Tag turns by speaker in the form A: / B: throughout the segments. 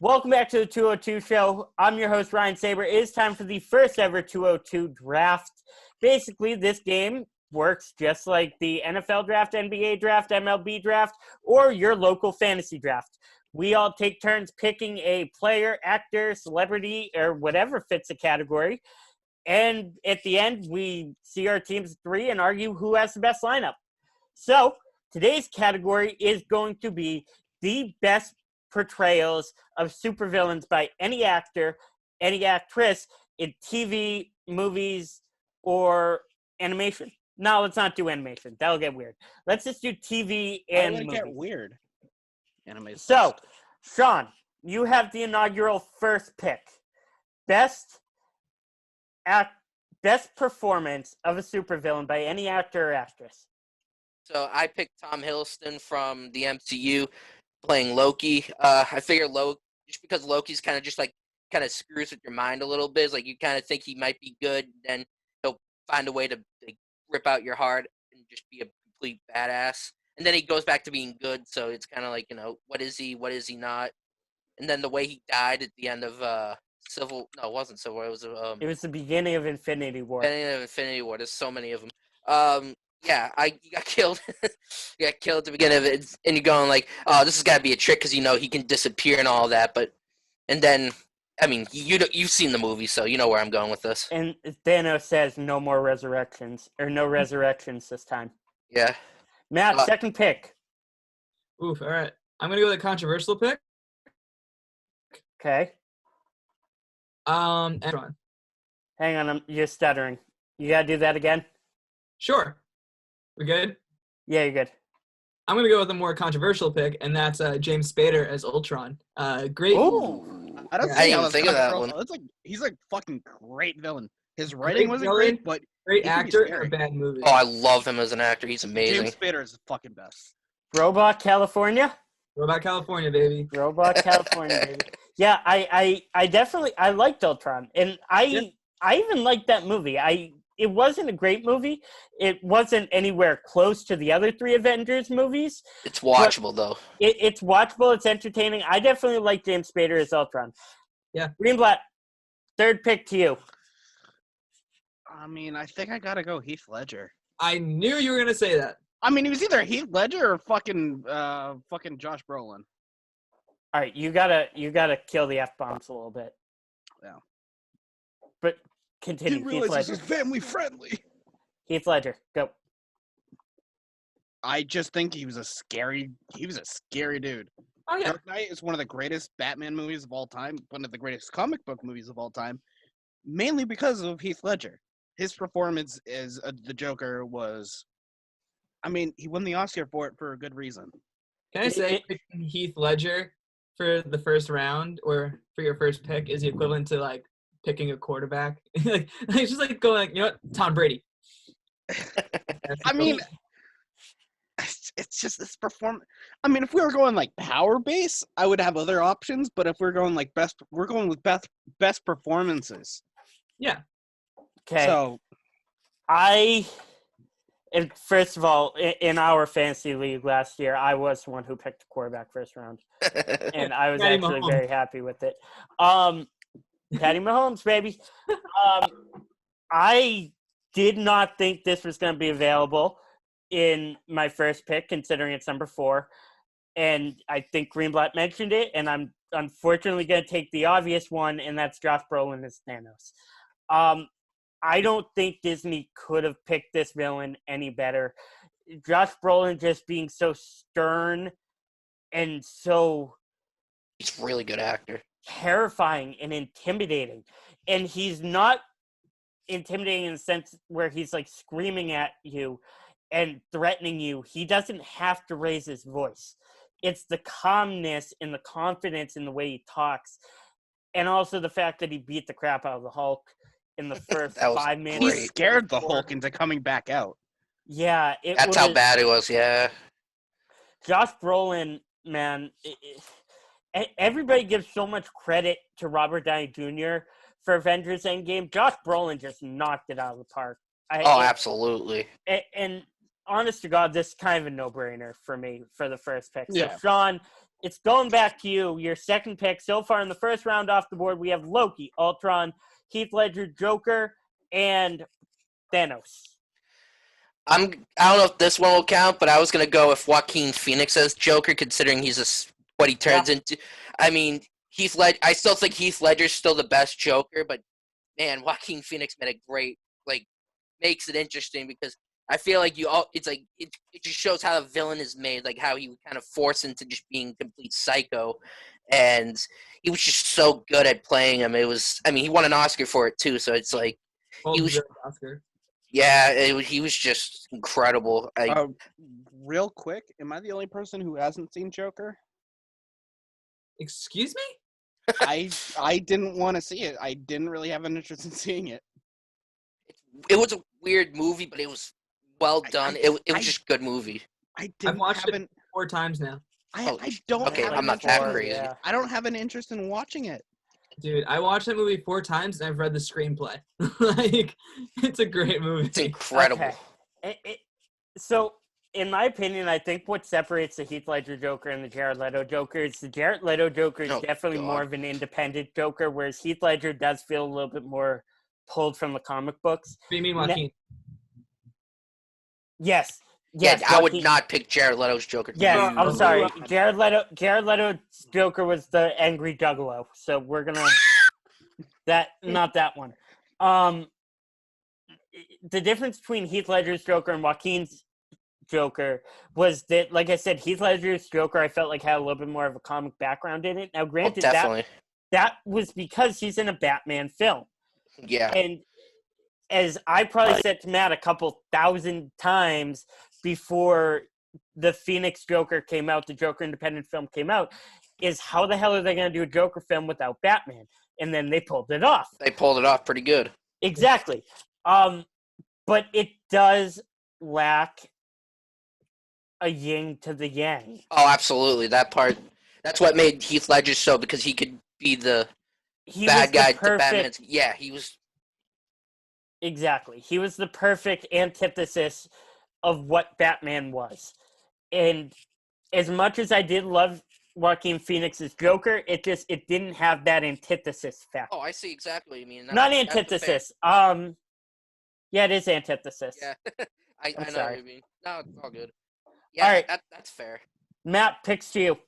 A: Welcome back to the 202 show. I'm your host, Ryan Saber. It is time for the first ever 202 draft. Basically, this game works just like the NFL draft, NBA draft, MLB draft, or your local fantasy draft. We all take turns picking a player, actor, celebrity, or whatever fits the category. And at the end, we see our teams three and argue who has the best lineup. So today's category is going to be the best portrayals of supervillains by any actor, any actress in TV, movies, or animation. No, let's not do animation. That'll get weird. Let's just do TV and
B: movies.
A: Get
B: weird. Animation.
A: So, Sean, you have the inaugural first pick. Best performance of a supervillain by any actor or actress.
C: So I picked Tom Hiddleston from the MCU playing Loki. I figure just because Loki's kind of screws with your mind a little bit. It's like you kind of think he might be good, then he'll find a way to rip out your heart and just be a complete badass. And then he goes back to being good, so it's kind of like, what is he not? And then the way he died at the end of it wasn't Civil War. It was
A: the beginning of Infinity War.
C: There's so many of them. Yeah, you got killed. You got killed at the beginning of it, and you're going like, "Oh, this has got to be a trick," because he can disappear and all that. And then, I mean, you've seen the movie, so you know where I'm going with this.
A: And Thanos says no more resurrections, or no resurrections this time.
C: Yeah.
A: Matt, second pick.
D: Oof, all right. I'm gonna go with a controversial pick.
A: Okay.
D: Andrew.
A: Hang on, you're stuttering. You gotta do that again.
D: Sure. We good?
A: Yeah, you're good.
D: I'm going to go with a more controversial pick, and that's James Spader as Ultron. Great.
B: Ooh. I didn't even think of that one. He's a fucking great villain. His writing wasn't great, but
D: great actor in a bad movie.
C: Oh, I love him as an actor. He's amazing.
B: James Spader is the fucking best.
A: Robot California?
D: Robot California, baby.
A: Robot California, baby. Yeah, I definitely liked Ultron, and I even liked that movie. It wasn't a great movie. It wasn't anywhere close to the other three Avengers movies.
C: It's watchable, though.
A: It's watchable. It's entertaining. I definitely like James Spader as Ultron.
D: Yeah.
A: Greenblatt, third pick to you.
B: I mean, I think I got to go Heath Ledger.
D: I knew you were going to say that.
B: I mean, he was either Heath Ledger or fucking Josh Brolin.
A: All right, you gotta kill the F-bombs a little bit.
B: Yeah.
A: But continue.
B: He realizes this is family friendly.
A: Heath Ledger, go.
B: I just think he was a scary dude.
D: Oh, yeah.
B: Dark Knight is one of the greatest Batman movies of all time, one of the greatest comic book movies of all time, mainly because of Heath Ledger. His performance as the Joker was, I mean, he won the Oscar for it for a good reason.
D: Can I say picking Heath Ledger for the first round or for your first pick is the equivalent to like picking a quarterback? Like it's just like going like, you know what, Tom Brady.
B: I mean, it's just this performance. I mean, if we were going like power base, I would have other options. But if we're going like we're going with best performances.
D: Yeah.
A: Okay.
B: So,
A: and first of all, in our fantasy league last year, I was the one who picked the quarterback first round, and I was actually very happy with it. Patty Mahomes, baby. I did not think this was going to be available in my first pick, considering it's number 4. And I think Greenblatt mentioned it, and I'm unfortunately going to take the obvious one, and that's Josh Brolin as Thanos. I don't think Disney could have picked this villain any better. Josh Brolin just being so stern and so...
C: He's a really good actor.
A: Terrifying and intimidating. And he's not intimidating in the sense where he's like screaming at you and threatening you. He doesn't have to raise his voice. It's the calmness and the confidence in the way he talks. And also the fact that he beat the crap out of the Hulk in the first 5 minutes.
B: He scared the Hulk into coming back out.
A: Yeah.
C: That's how bad it was, yeah.
A: Josh Brolin, man, everybody gives so much credit to Robert Downey Jr. for Avengers Endgame. Josh Brolin just knocked it out of the park.
C: Absolutely.
A: And honest to God, this is kind of a no-brainer for me for the first pick. So,
B: Yeah.
A: Sean, it's going back to you. Your second pick so far in the first round off the board. We have Loki, Ultron, Heath Ledger, Joker, and Thanos.
C: I don't know if this one will count, but I was gonna go with Joaquin Phoenix as Joker, considering what he turns into. I mean, I still think Heath Ledger's still the best Joker, but man, Joaquin Phoenix made a great, makes it interesting because I feel like it just shows how the villain is made, like how he was kind of forced into just being complete psycho, and he was just so good at playing him. He won an Oscar for it too, so it's like he was.
D: Oscar.
C: Yeah, he was just incredible.
B: Real quick, am I the only person who hasn't seen Joker?
D: Excuse me?
B: I didn't want to see it. I didn't really have an interest in seeing it.
C: It was a weird movie, but it was well done. It was just a good movie.
D: I've watched it 4 times now.
B: I don't.
C: Okay,
B: have
C: I'm
B: an
C: not that
B: interest-
C: crazy.
A: Yeah.
B: I don't have an interest in watching it.
D: Dude, I watched that movie 4 times and I've read the screenplay. It's a great movie.
C: It's incredible.
A: Okay. So, in my opinion, I think what separates the Heath Ledger Joker and the Jared Leto Joker is the Jared Leto Joker is definitely more of an independent Joker, whereas Heath Ledger does feel a little bit more pulled from the comic books.
D: What do you mean, Joaquin?
A: Yes.
C: Yeah, I would
A: Joaquin.
C: not pick Jared Leto's Joker.
A: Yes, I'm sorry.
D: Oh.
A: Jared Leto's Joker was the angry Juggalo, so we're gonna not that one. The difference between Heath Ledger's Joker and Joaquin's Joker was that, like I said, Heath Ledger's Joker I felt like had a little bit more of a comic background in it. Now, granted,
C: definitely.
A: that was because he's in a Batman film.
C: Yeah.
A: And as I probably said to Matt a couple thousand times before the Phoenix Joker came out, the Joker independent film came out, is how the hell are they going to do a Joker film without Batman? And then they pulled it off.
C: They pulled it off pretty good.
A: Exactly. But it does lack a yin to the yang.
C: Oh, absolutely. That part. That's what made Heath Ledger so, because he could be the bad guy to Batman's. Yeah, he was.
A: Exactly. He was the perfect antithesis of what Batman was. And as much as I did love Joaquin Phoenix's Joker, it didn't have that antithesis factor.
C: Oh, I see exactly what you mean.
A: Not antithesis. Yeah, it is antithesis.
C: Yeah, I know
A: sorry.
C: what you mean. No, it's all good. Yeah,
A: All right.
C: That's fair.
A: Matt, picks to you.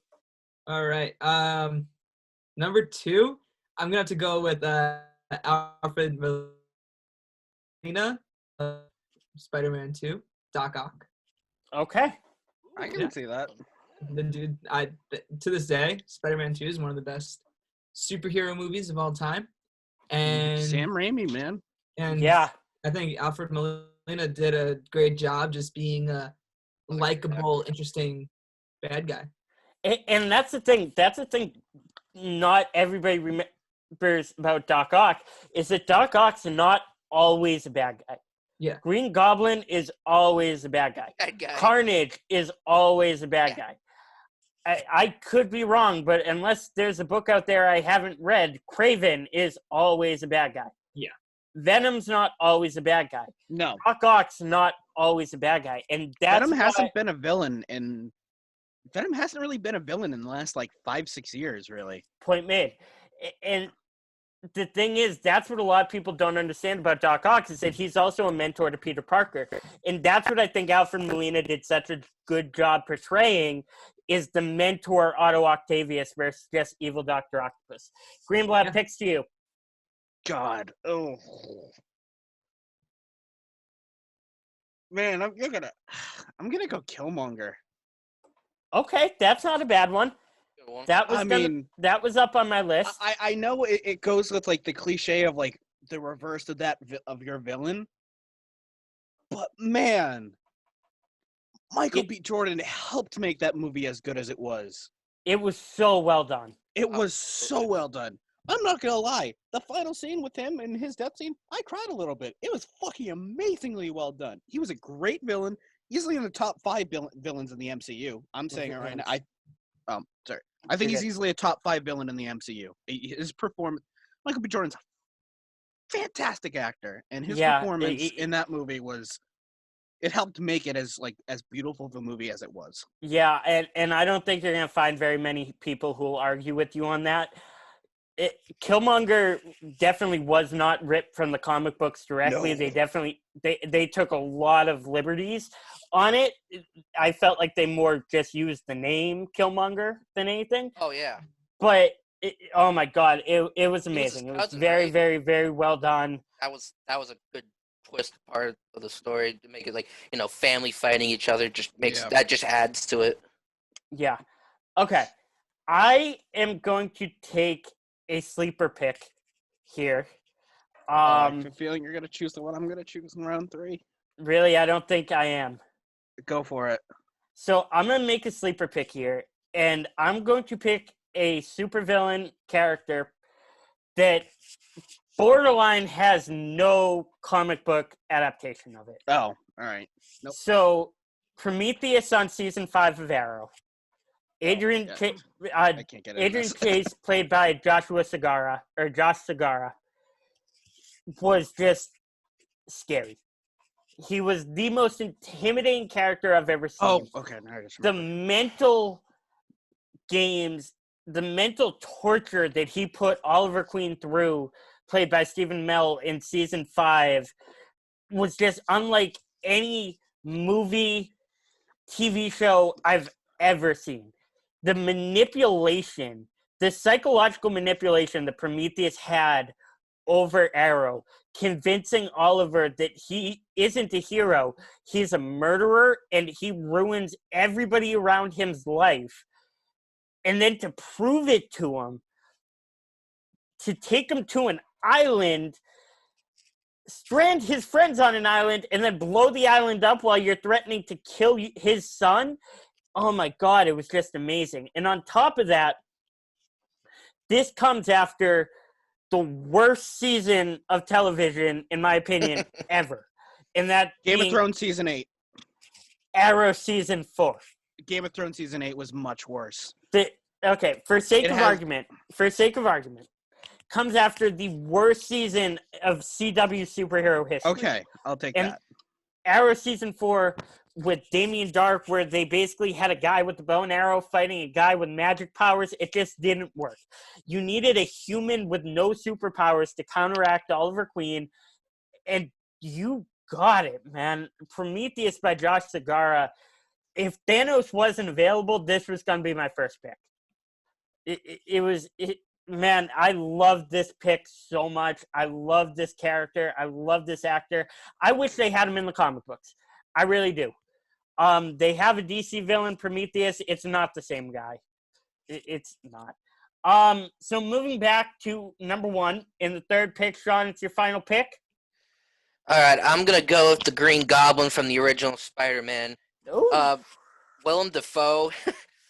D: All right. Number 2, I'm gonna have to go with Alfred Molina, Spider-Man 2, Doc Ock.
A: Okay.
B: I can see that.
D: The dude, to this day, Spider-Man 2 is one of the best superhero movies of all time. And
B: Sam Raimi, man.
D: And
A: Yeah.
D: I think Alfred Molina did a great job just being a likable, interesting bad guy.
A: And that's the thing. That's the thing. Not everybody remembers about Doc Ock is that Doc Ock's not always a bad guy.
D: Yeah.
A: Green Goblin is always a bad guy.
C: Bad guy.
A: Carnage is always a bad guy. I could be wrong, but unless there's a book out there I haven't read, Kraven is always a bad guy.
D: Yeah.
A: Venom's not always a bad guy.
B: No.
A: Doc Ock's not always a bad guy. And that's
B: Venom
A: why-
B: hasn't been a villain in Venom hasn't really been a villain in the last 5-6 years, really.
A: Point made. And the thing is, that's what a lot of people don't understand about Doc Ock is that he's also a mentor to Peter Parker. And that's what I think Alfred Molina did such a good job portraying is the mentor Otto Octavius versus just evil Dr. Octopus. Greenblatt picks to you.
B: God. Oh. Man, I'm gonna go Killmonger.
A: Okay, that's not a bad one.
C: Good one.
A: That was up on my list.
B: I know it goes with the cliche of the reverse of that of your villain, but man, Michael B. Jordan helped make that movie as good as it was.
A: It was so well done.
B: It was so well done. I'm not gonna lie. The final scene with him and his death scene, I cried a little bit. It was fucking amazingly well done. He was a great villain, easily in the top 5 villains in the MCU. I'm saying it right now. I think he's easily a top 5 villain in the MCU. His performance, Michael B. Jordan's a fantastic actor, and his performance in that movie was it helped make it as beautiful of a movie as it was.
A: Yeah, and I don't think you're gonna find very many people who will argue with you on that. Killmonger definitely was not ripped from the comic books directly.
B: No.
A: They took a lot of liberties on it. I felt like they more just used the name Killmonger than anything.
C: Oh yeah.
A: But oh my god, it was amazing.
C: his
A: It was
C: cousin,
A: very,
C: right?
A: very, very well done.
C: That was a good twist part of the story to make it like, family fighting each other just makes that just adds to it.
A: Yeah. Okay. I am going to take a sleeper pick here.
B: I have a feeling you're gonna choose the one I'm gonna choose in round 3.
A: Really, I don't think I am.
B: Go for it.
A: So I'm gonna make a sleeper pick here, and I'm going to pick a supervillain character that borderline has no comic book adaptation of it.
B: Oh, all right. Nope.
A: So Prometheus on season 5 of Arrow. Adrian
B: I can't get
A: Adrian
B: this.
A: Chase, played by Josh Segarra, was just scary. He was the most intimidating character I've ever seen.
B: Oh, okay. Now I just
A: The
B: remembered.
A: mental games, the mental torture that he put Oliver Queen through, played by Stephen Amell in season 5, was just unlike any movie, TV show I've ever seen. The manipulation, the psychological manipulation that Prometheus had over Arrow, convincing Oliver that he isn't a hero, he's a murderer, and he ruins everybody around him's life. And then to prove it to him, to take him to an island, strand his friends on an island, and then blow the island up while you're threatening to kill his son. Oh my God, it was just amazing. And on top of that, this comes after the worst season of television, in my opinion, ever. And that
B: Game of Thrones season 8.
A: Arrow season 4.
B: Game of Thrones season 8 was much worse.
A: For sake of argument, comes after the worst season of CW superhero history.
B: Okay, I'll take
A: And
B: that.
A: Arrow season 4 with Damien Dark, where they basically had a guy with the bow and arrow fighting a guy with magic powers, it just didn't work. You needed a human with no superpowers to counteract Oliver Queen, and you got it, man. Prometheus by Josh Segarra. If Thanos wasn't available, this was going to be my first pick. Man, I love this pick so much. I love this character. I love this actor. I wish they had him in the comic books. I really do. They have a DC villain, Prometheus. It's not the same guy. It's not. So moving back to number 1 in the third pick, Sean, it's your final pick.
C: All right, I'm gonna go with the Green Goblin from the original Spider-Man.
A: Ooh.
C: Willem Dafoe.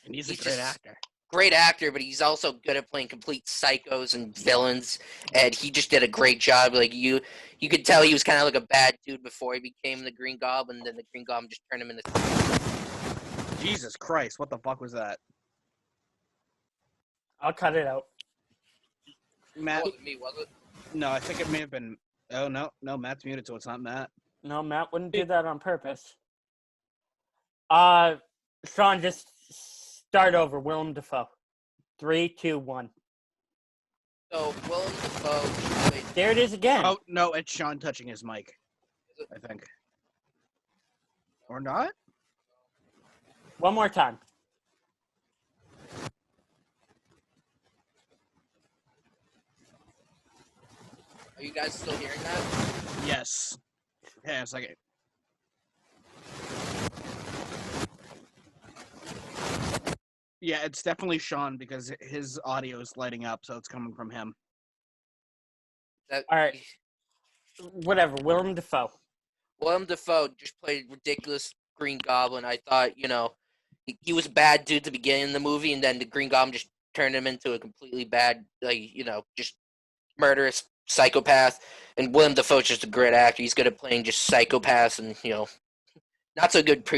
B: And he's a great actor.
C: Great actor, but he's also good at playing complete psychos and villains, and he just did a great job. Like you could tell he was kind of like a bad dude before he became the Green Goblin, and then the Green Goblin just turned him into.
B: Jesus Christ! What the fuck was that?
A: I'll cut it out.
B: Matt?
C: It wasn't me, was it?
B: No, I think it may have been. Oh no, Matt's muted, so it's not Matt.
A: No, Matt wouldn't do that on purpose. Sean, just start over. Willem Dafoe. 3, 2, 1.
C: So Willem Dafoe. Wait,
A: There it is again.
B: Oh no, it's Sean touching his mic. I think. Or not?
A: One more time.
C: are you guys still hearing that?
B: Yes. Yeah, it's like. Yeah, it's definitely Sean because his audio is lighting up, so it's coming from him.
A: All right. Whatever. Willem Dafoe.
C: Willem Dafoe just played ridiculous Green Goblin. I thought, he was a bad dude to begin in the movie, and then the Green Goblin just turned him into a completely bad, just murderous psychopath. And Willem Dafoe's just a great actor. He's good at playing just psychopaths and, not so good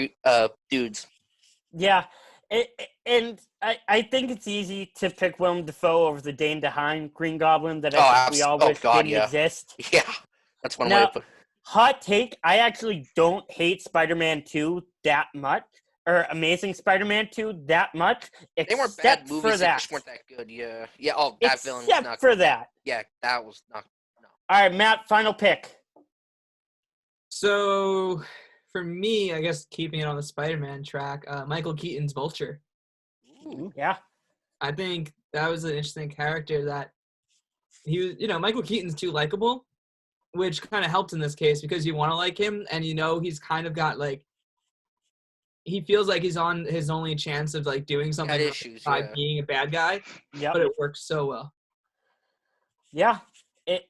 C: dudes.
A: Yeah. And I think it's easy to pick Willem Dafoe over the Dane DeHaan Green Goblin that I think we all wish didn't exist.
C: Yeah, that's one way to put it.
A: Hot take, I actually don't hate Spider-Man 2 that much, or Amazing Spider-Man 2 that much,
C: They weren't
A: except
C: bad
A: for
C: movies. They
A: that.
C: just weren't that good. Yeah. Yeah. Oh, that villain was
A: Except
C: not
A: for
C: good.
A: that.
C: Yeah, that was not. No.
A: All right, Matt, final pick.
D: So, for me, I guess keeping it on the Spider-Man track, Michael Keaton's Vulture.
C: Ooh.
A: Yeah.
D: I think that was an interesting character that he was, Michael Keaton's too likable, which kind of helped in this case because you want to like him and he's kind of got like, he feels like he's on his only chance of like doing something
C: issues,
D: by
C: yeah.
D: being a bad guy,
A: Yep.
D: but it works so well.
A: Yeah.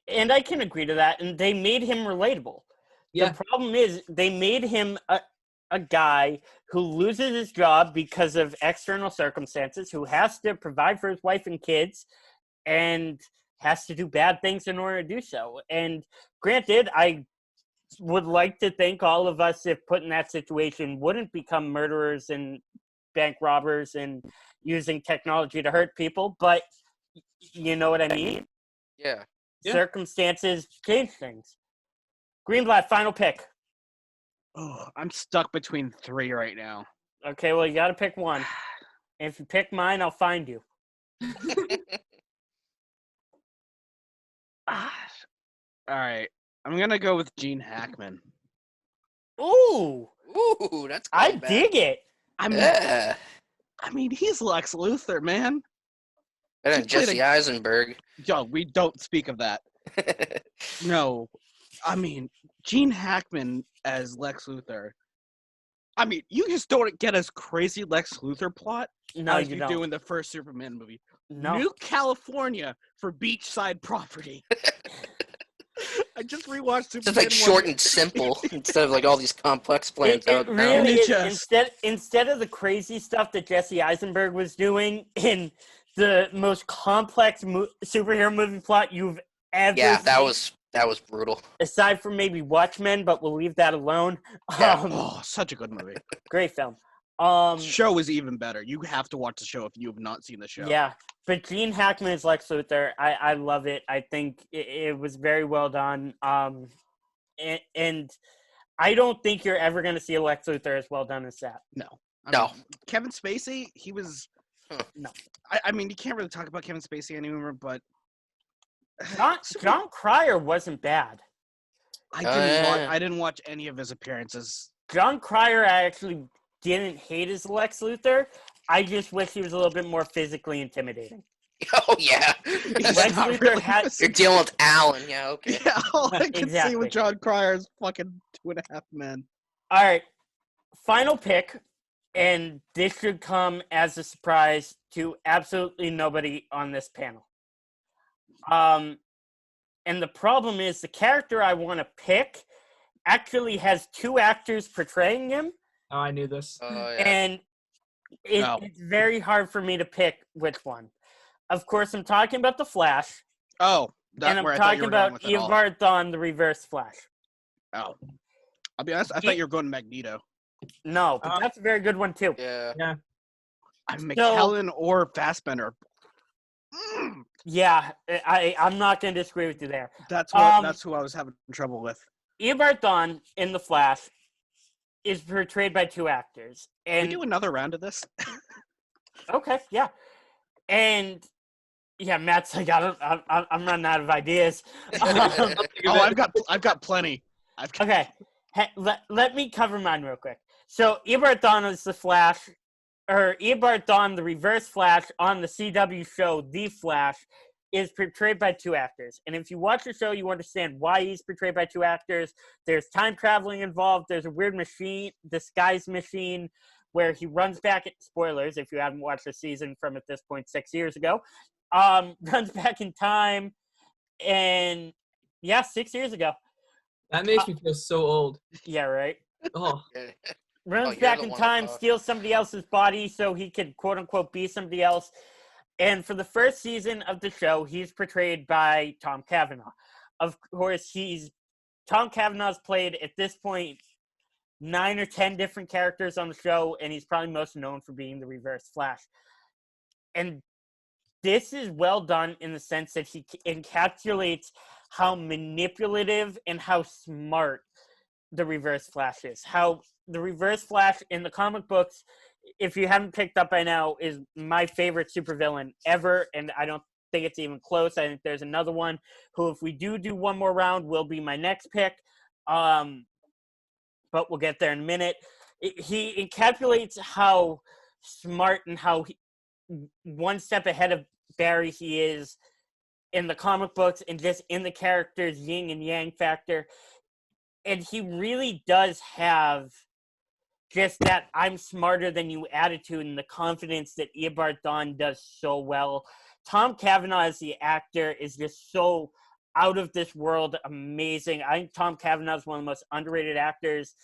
A: And I can agree to that. And they made him relatable.
D: Yeah.
A: The problem is they made him a guy who loses his job because of external circumstances, who has to provide for his wife and kids, and has to do bad things in order to do so. And granted, I would like to think all of us, if put in that situation, wouldn't become murderers and bank robbers and using technology to hurt people, but you know what I mean?
C: Yeah.
D: Yeah.
A: Circumstances change things. Greenblatt, final pick.
B: Oh, I'm stuck between 3 right now.
A: Okay, well, you got to pick one. And if you pick mine, I'll find you.
B: All right. I'm going to go with Gene Hackman.
A: Ooh,
C: Ooh, that's.
A: I
C: callback.
A: dig it.
C: Yeah.
B: I mean, he's Lex Luthor, man.
C: And then
B: He played
C: Jesse Eisenberg.
B: Yo, we don't speak of that. No. I mean, Gene Hackman as Lex Luthor. I mean, you just don't get as crazy Lex Luthor plot
A: No,
B: as
A: you
B: you
A: don't.
B: do in the first Superman movie.
A: No.
B: New California for beachside property. I just rewatched Superman.
C: Just like
B: 1.
C: short and simple instead of like all these complex plans.
A: It
C: out
A: really
B: And
A: is.
B: it
A: Instead of the crazy stuff that Jesse Eisenberg was doing in the most complex superhero movie plot you've ever
C: Yeah,
A: seen,
C: that was brutal.
A: aside from maybe Watchmen, but we'll leave that alone.
C: Yeah.
B: Oh, such a good movie.
A: Great film.
B: Show is even better. You have to watch the show if you have not seen the show.
A: Yeah, but Gene Hackman is Lex Luthor. I love it. I think it was very well done. And I don't think you're ever going to see a Lex Luthor as well done as that.
B: No.
C: No.
B: mean, Kevin Spacey, he was.
A: No.
B: I mean, you can't really talk about Kevin Spacey anymore, but.
A: John Cryer wasn't bad.
B: I didn't watch any of his appearances.
A: John Cryer, I actually didn't hate his Lex Luthor. I just wish he was a little bit more physically intimidating.
C: Oh yeah.
B: He's
A: Lex
B: not
A: Luthor
B: really
A: had-
C: You're dealing with Alan. Yeah. Okay.
B: Yeah, all I can see
A: Exactly.
B: with John Cryer is fucking 2.5 Men.
A: All right, final pick, and this should come as a surprise to absolutely nobody on this panel. And the problem is the character I want to pick actually has 2 actors portraying him,
D: Oh, I knew this.
C: Yeah.
A: and it's very hard for me to pick which one. Of course, I'm talking about The Flash,
B: Oh,
A: and
B: that's
A: I'm
B: where I thought you
A: talking
B: were going
A: about
B: with it all.
A: Eobard Thawne, the Reverse Flash.
B: Oh. I'll be honest, I thought you were going Magneto.
A: No, but that's a very good one, too.
C: Yeah.
B: I'm McKellen or Fassbender.
A: Yeah, I'm not going to disagree with you there.
B: That's who I was having trouble with.
A: Eobard Thawne in The Flash is portrayed by 2 actors.
B: Can
A: And
B: we do another round of this?
A: okay, yeah. And yeah, Matt's like, I'm running out of ideas.
B: Oh, I've got plenty.
A: Okay, let me cover mine real quick. So Eobard Thawne is the Flash, or Eobard Thawne, the Reverse Flash on the CW show The Flash, is portrayed by 2 actors. And if you watch the show, you understand why he's portrayed by 2 actors. There's time traveling involved. There's a weird disguise machine, where he runs back at, spoilers if you haven't watched the season from at this point 6 years ago, runs back in time, and yeah, 6 years ago.
D: That makes me feel so old.
A: Yeah, right.
D: Oh,
A: Runs
C: you're
A: back
C: the
A: in
C: one
A: time,
C: above.
A: steals somebody else's body so he could quote unquote be somebody else. And for the first season of the show, he's portrayed by Tom Cavanaugh. Of course, Tom Cavanaugh's played at this point 9 or 10 different characters on the show, and he's probably most known for being the Reverse Flash. And this is well done in the sense that he encapsulates how manipulative and how smart the Reverse Flash is. How the Reverse Flash in the comic books, if you haven't picked up by now, is my favorite supervillain ever, and I don't think it's even close. I think there's another one who, if we do one more round, will be my next pick. But we'll get there in a minute. He encapsulates how smart and how one step ahead of Barry he is in the comic books and just in the character's yin and yang factor. And he really does have just that I'm smarter than you attitude and the confidence that Eobard Thawne does so well. Tom Cavanaugh as the actor is just so out of this world amazing. I think Tom Cavanaugh is one of the most underrated actors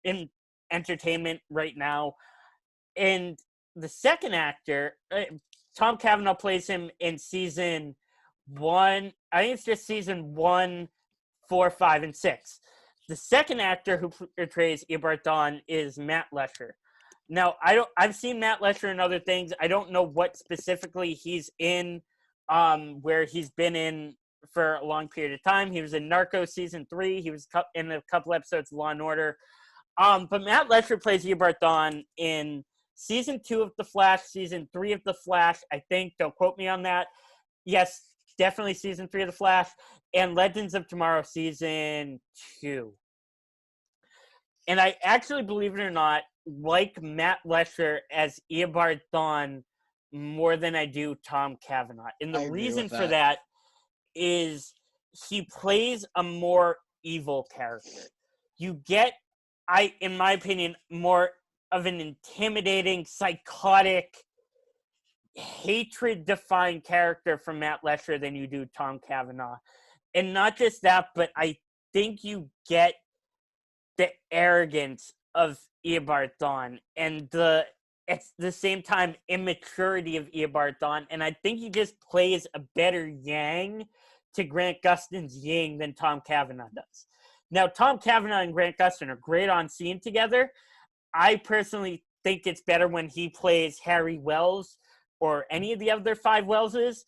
A: in entertainment right now. And the second actor, Tom Cavanaugh plays him in season 1. I think it's just season 1, 4, 5, and 6. The second actor who portrays Eobard Thawne is Matt Lesher. Now, I've seen Matt Lesher in other things. I don't know what specifically he's in, where he's been in for a long period of time. He was in Narcos season 3. He was in a couple episodes of Law and Order. But Matt Lesher plays Eobard Thawne in season 2 of The Flash, season 3 of The Flash, I think. Don't quote me on that. Yes, definitely season 3 of The Flash, and Legends of Tomorrow season 2. And I actually, believe it or not, like Matt Lesher as Eobard Thawne more than I do Tom Cavanaugh. And the reason for that is he plays a more evil character. You get, in my opinion, more of an intimidating, psychotic, hatred-defined character from Matt Lesher than you do Tom Cavanaugh. And not just that, but I think you get the arrogance of Eobard Thawne and at the same time immaturity of Eobard Thawne, and I think he just plays a better yang to Grant Gustin's yin than Tom Cavanaugh does. Now, Tom Cavanaugh and Grant Gustin are great on scene together. I personally think it's better when he plays Harry Wells or any of the other 5 Welleses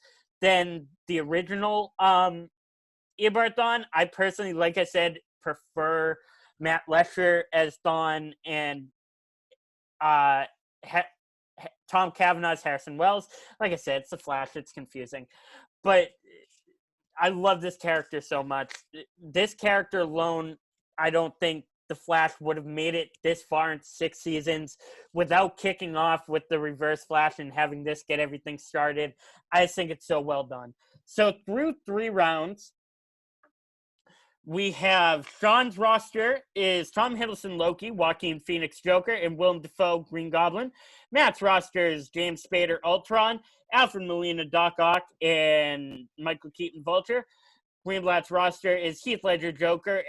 A: than the original Eobard Thawne. I personally, like I said, prefer Matt Lesher as Thawne and Tom Cavanaugh as Harrison Wells. Like I said, it's The Flash. It's confusing. But I love this character so much. This character alone, I don't think The Flash would have made it this far in 6 seasons without kicking off with the Reverse Flash and having this get everything started. I just think it's so well done. So through 3 rounds, we have Sean's roster is Tom Hiddleston Loki, Joaquin Phoenix Joker, and Willem Dafoe Green Goblin. Matt's roster is James Spader Ultron, Alfred Molina Doc Ock, and Michael Keaton Vulture. Greenblatt's roster is Heath Ledger Joker,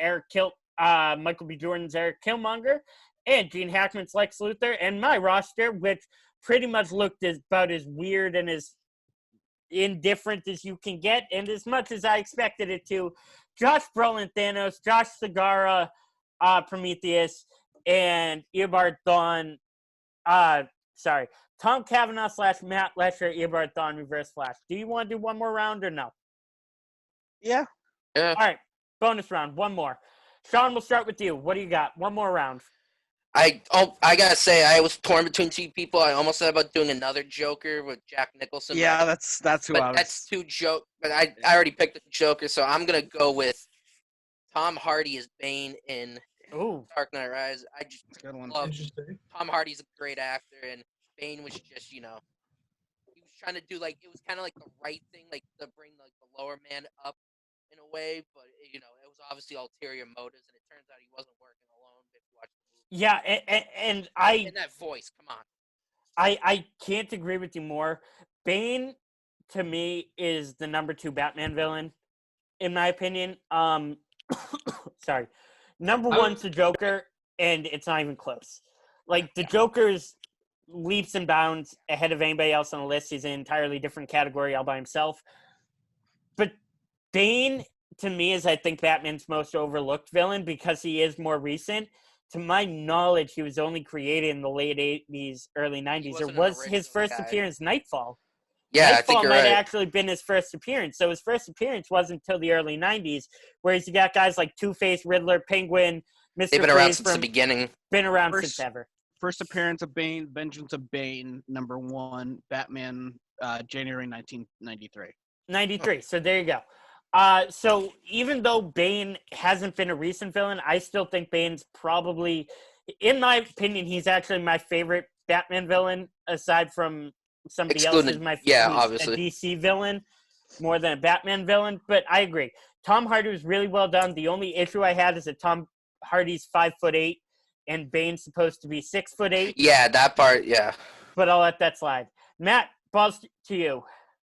A: Michael B. Jordan's Eric Killmonger, and Gene Hackman's Lex Luthor. And my roster, which pretty much looked about as weird and as indifferent as you can get, and as much as I expected it to, Josh Brolin Thanos, Josh Segarra Prometheus, and Eobard Thawne, Tom Cavanaugh / Matt Lesher, Eobard Thawne, Reverse Flash. Do you want to do one more round or no?
B: Yeah.
A: All right, bonus round, one more. Sean, we'll start with you. What do you got? One more round.
C: I gotta say, I was torn between 2 people. I almost thought about doing another Joker with Jack Nicholson.
B: Yeah, that's who I was.
C: That's 2 joke. But I already picked a Joker, so I'm gonna go with Tom Hardy as Bane in Dark Knight Rises. I just love Tom Hardy's a great actor, and Bane was just, he was trying to do it was kind of like the right thing, like to bring the lower man up in a way, but it was obviously ulterior motives, and it turns out he wasn't working alone. If you watch the movie.
A: Yeah, and
C: that voice, come on.
A: I can't agree with you more. Bane, to me, is the number 2 Batman villain, in my opinion. Sorry. Number 1's the Joker, and it's not even close. The Joker's leaps and bounds ahead of anybody else on the list. He's an entirely different category all by himself. But Bane, to me, is, I think, Batman's most overlooked villain because he is more recent. To my knowledge, he was only created in the late 80s, early 90s. It was his first appearance, Nightfall.
C: Yeah,
A: Nightfall
C: I think you're
A: might
C: right.
A: have actually been his first appearance. So his first appearance wasn't until the early 90s, whereas you got guys like Two-Face, Riddler, Penguin, Mr.
C: They've been around
A: Freeze
C: since the beginning.
A: Been around
B: First-
A: since ever.
B: First appearance of Bane, Vengeance of Bane, #1, Batman, January 1993.
A: 93. So there you go. So even though Bane hasn't been a recent villain, I still think Bane's probably, in my opinion, he's actually my favorite Batman villain, aside from somebody
C: Excluding
A: else's.
C: yeah,
A: he's
C: obviously.
A: a DC villain more than a Batman villain. But I agree. Tom Hardy was really well done. The only issue I had is that Tom Hardy's 5'8", and Bane's supposed to be 6'8".
C: Yeah, that part. Yeah.
A: But I'll let that slide. Matt, balls to you.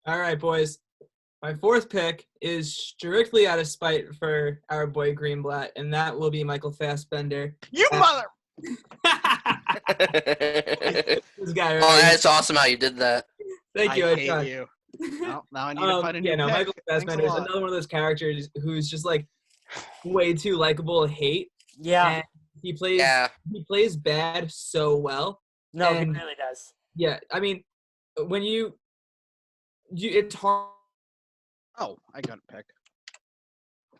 D: All right, boys. My fourth pick is strictly out of spite for our boy Greenblatt, and that will be Michael Fassbender.
B: You mother!
D: This guy.
C: Oh,
D: Right?
C: that's awesome how you did that.
D: Thank you.
B: I
D: I
B: hate
D: tried.
B: you. Well, now I need to find a new pick.
D: Michael
B: Thanks a
D: Fassbender is
B: lot.
D: another one of those characters who's just like way too likable to hate.
A: Yeah.
D: And he plays bad so well.
A: No, he
D: and-
A: really does.
D: Yeah, I mean, when you it's hard.
B: Oh, I got a pick.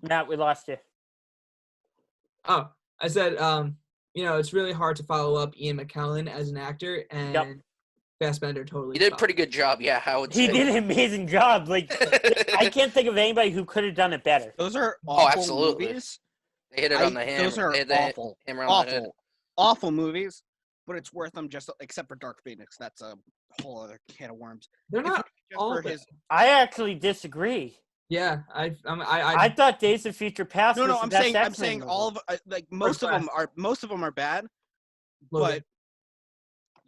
A: Matt, we lost you.
D: Oh, I said, it's really hard to follow up Ian McKellen as an actor, and Fassbender totally.
C: You did a
D: stopped.
C: pretty good job. Yeah, I would
A: He
C: say.
A: did an amazing job. Like, I can't think of anybody who could have done it better.
B: Those are awful
C: absolutely.
B: movies.
C: They hit it on the hammer.
B: Those are
C: They hit the
B: awful,
C: hammer on the head.
B: awful movies. But it's worth them except for Dark Phoenix. That's a whole other can of worms.
D: They're
B: If
D: not
B: it was
D: all
B: just for
D: bad.
B: his-
A: I actually disagree.
D: Yeah,
A: I
D: I
A: thought Days of Future Past was
B: No,
A: the
B: I'm
A: best
B: saying
A: X-Men movie.
B: all of like most of them are bad.
D: Logan.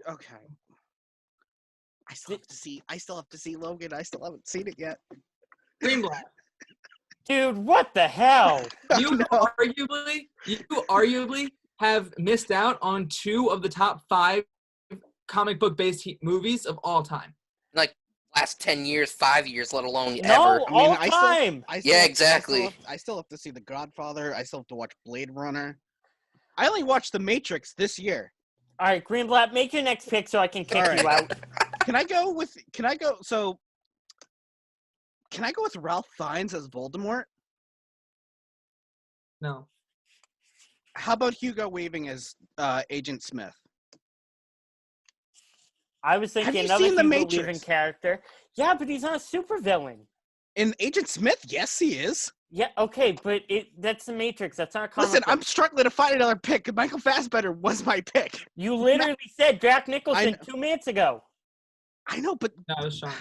B: But okay, I still have to see Logan. I still haven't seen it yet.
D: Greenblatt.
A: Dude, what the hell?
D: You arguably have missed out on 2 of the top 5 comic book based movies of all time.
C: Like last 10 years, 5 years, let alone
A: No,
C: ever.
A: all time.
C: Exactly.
B: I still have to see The Godfather. I still have to watch Blade Runner. I only watched The Matrix this year.
A: All right, Greenblatt, make your next pick so I can kick you out.
B: Can I go with Ralph Fiennes as Voldemort?
D: No.
B: How about Hugo Weaving as Agent Smith?
A: I was
B: Have
A: thinking
B: you
A: another
B: seen The
A: Hugo
B: Matrix?
A: Weaving character. Yeah, but he's not a supervillain.
B: In Agent Smith, yes, he is.
A: Yeah, okay, but that's the Matrix. That's not a comic
B: Listen,
A: book.
B: I'm struggling to find another pick. Michael Fassbender was my pick.
A: You literally said Jack Nicholson 2 minutes ago.
B: I know, but
D: No, it was Sean.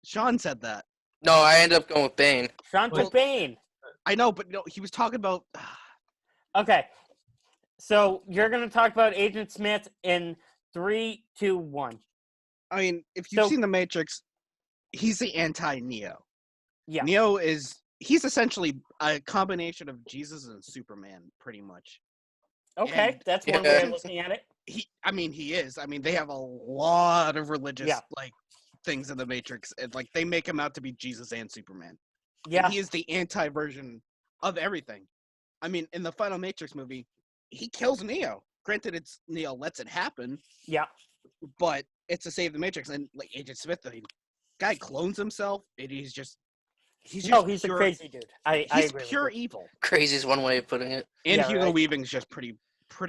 B: Sean said that.
C: No, I ended up going with Bane.
A: Sean took Bane.
B: I know, but no, he was talking about.
A: Okay, so you're going to talk about Agent Smith in 3, 2, 1.
B: I mean, if you've
A: So-
B: seen The Matrix, he's the anti-Neo.
A: Yeah.
B: Neo he's essentially a combination of Jesus and Superman, pretty much.
A: Okay,
B: And-
A: that's one way of looking at it.
B: He is. I mean, they have a lot of religious things in The Matrix, and they make him out to be Jesus and Superman.
A: Yeah.
B: And he is the anti-version of everything. I mean, in the final Matrix movie, he kills Neo. Granted, Neo lets it happen.
A: Yeah.
B: But it's to save the Matrix. And Agent Smith, the guy clones himself, and he's
A: He's
B: pure,
A: a crazy dude. I
B: He's
A: agree.
B: pure
A: with you.
B: evil.
C: Crazy is one way of putting it.
B: And
A: Yeah,
B: Hugo
A: right.
B: Weaving's just pretty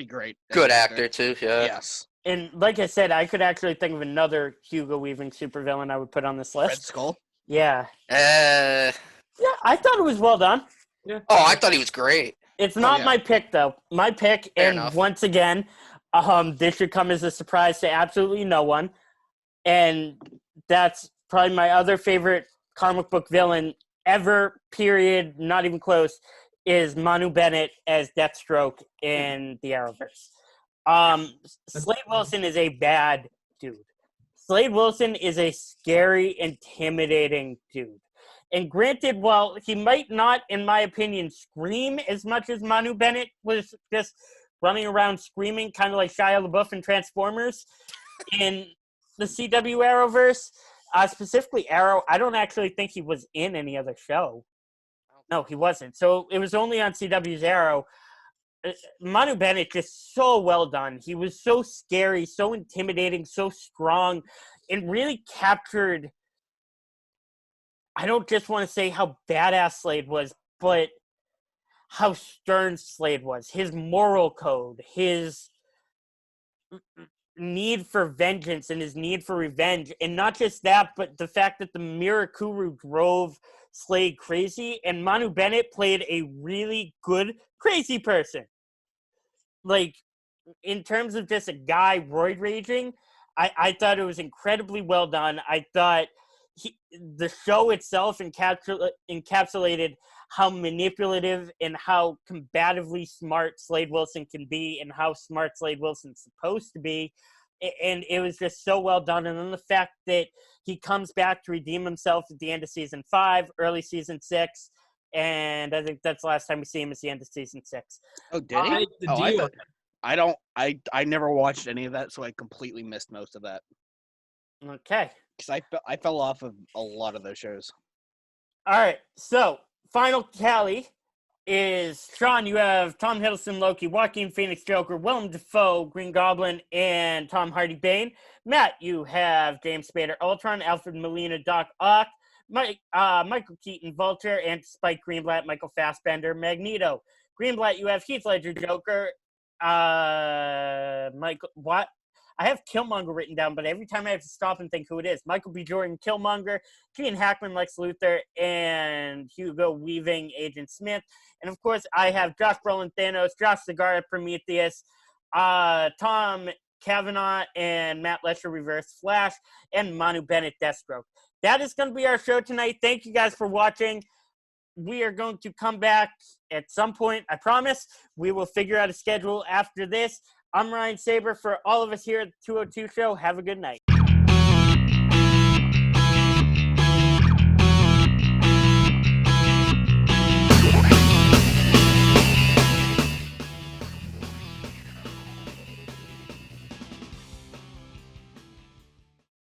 B: great. as
C: Good
B: an
C: actor too. Yeah.
B: Yes.
A: And like I said, I could actually think of another Hugo Weaving supervillain I would put on this
B: Red
A: list.
B: Skull.
A: Yeah.
C: Uh,
A: Yeah, I thought it was well done.
D: Yeah.
C: oh, I thought he was great.
A: It's not
B: yeah.
A: my pick, though. My pick,
C: Fair
A: and
C: enough.
A: once again, this should come as a surprise to absolutely no one. And that's probably my other favorite comic book villain ever, period, not even close, is Manu Bennett as Deathstroke in the Arrowverse. Slade Wilson is a bad dude. Slade Wilson is a scary, intimidating dude. And granted, while he might not, in my opinion, scream as much as Manu Bennett was just running around screaming, kind of like Shia LaBeouf in Transformers in the CW Arrowverse, specifically Arrow, I don't actually think he was in any other show. No, he wasn't. So it was only on CW's Arrow. Manu Bennett just so well done. He was so scary, so intimidating, so strong, and really captured, I don't just want to say how badass Slade was, but how stern Slade was, his moral code, his need for vengeance and his need for revenge. And not just that, but the fact that the Mirakuru drove Slade crazy, and Manu Bennett played a really good crazy person. Like, in terms of just a guy roid raging, I thought it was incredibly well done. I thought the show itself encapsulated how manipulative and how combatively smart Slade Wilson can be and how smart Slade Wilson's supposed to be. And it was just so well done. And then the fact that he comes back to redeem himself at the end of season 5, early season 6. And I think that's the last time we see him is the end of season 6.
B: Oh, did he? I never watched any of that, so I completely missed most of that.
A: Okay.
B: Because I fell off of a lot of those shows.
A: All right. So, final tally is, Sean, you have Tom Hiddleston, Loki, Joaquin Phoenix, Joker, Willem Dafoe, Green Goblin, and Tom Hardy, Bane. Matt, you have James Spader, Ultron, Alfred Molina, Doc Ock, Michael Keaton, Vulture, and Spike Greenblatt, Michael Fassbender, Magneto. Greenblatt, you have Heath Ledger, Joker, Michael, what? I have Killmonger written down, but every time I have to stop and think who it is. Michael B. Jordan, Killmonger, Gene Hackman, Lex Luthor, and Hugo Weaving, Agent Smith. And, of course, I have Josh Brolin, Thanos, Josh Segarra, Prometheus, Tom Cavanaugh, and Matt Lesher, Reverse Flash, and Manu Bennett, Deathstroke. That is going to be our show tonight. Thank you guys for watching. We are going to come back at some point, I promise. We will figure out a schedule after this. I'm Ryan Saber. For all of us here at the 202 Show, have a good night.